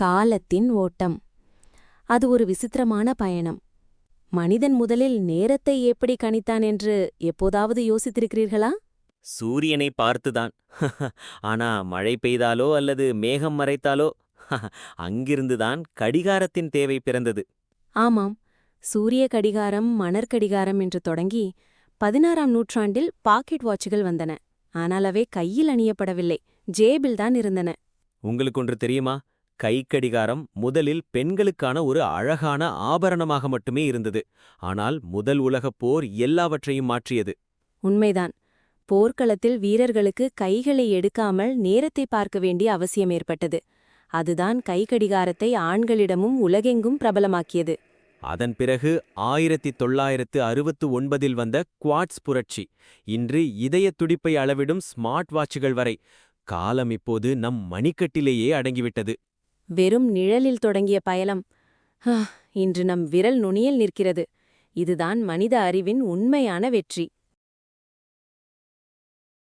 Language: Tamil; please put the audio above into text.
காலத்தின் ஓட்டம். அது ஒரு விசித்திரமான பயணம். மனிதன் முதலில் நேரத்தை எப்படி கணித்தான் என்று எப்போதாவது யோசித்திருக்கிறீர்களா? சூரியனை பார்த்துதான். ஆனா மழை பெய்தாலோ அல்லது மேகம் மறைத்தாலோ அங்கிருந்துதான் கடிகாரத்தின் தேவை பிறந்தது. ஆமாம், சூரிய கடிகாரம், மணற்கடிகாரம் என்று தொடங்கி 16ஆம் நூற்றாண்டில் பாக்கெட் வாட்சுகள் வந்தன. ஆனால் அவை கையில் அணியப்படவில்லை, ஜேபில்தான் இருந்தன. உங்களுக்கு ஒன்று தெரியுமா? கைக்கடிகாரம் முதலில் பெண்களுக்கான ஒரு அழகான ஆபரணமாக மட்டுமே இருந்தது. ஆனால் முதல் உலகப் போர் எல்லாவற்றையும் மாற்றியது. உண்மைதான். போர்க்களத்தில் வீரர்களுக்கு கைகளை எடுக்காமல் நேரத்தை பார்க்க வேண்டிய அவசியம் ஏற்பட்டது. அதுதான் கைக்கடிகாரத்தை ஆண்களிடமும் உலகெங்கும் பிரபலமாக்கியது. அதன் பிறகு 1969இல் வந்த குவாட்ஸ் புரட்சி. இன்று இதயத் துடிப்பை அளவிடும் ஸ்மார்ட் வாட்சுகள் வரை. காலம் இப்போது நம் மணிக்கட்டிலேயே அடங்கிவிட்டது. வெறும் நிழலில் தொடங்கிய பயணம் இன்று நம் விரல் நுனியில் நிற்கிறது. இதுதான் மனித அறிவின் உண்மையான வெற்றி.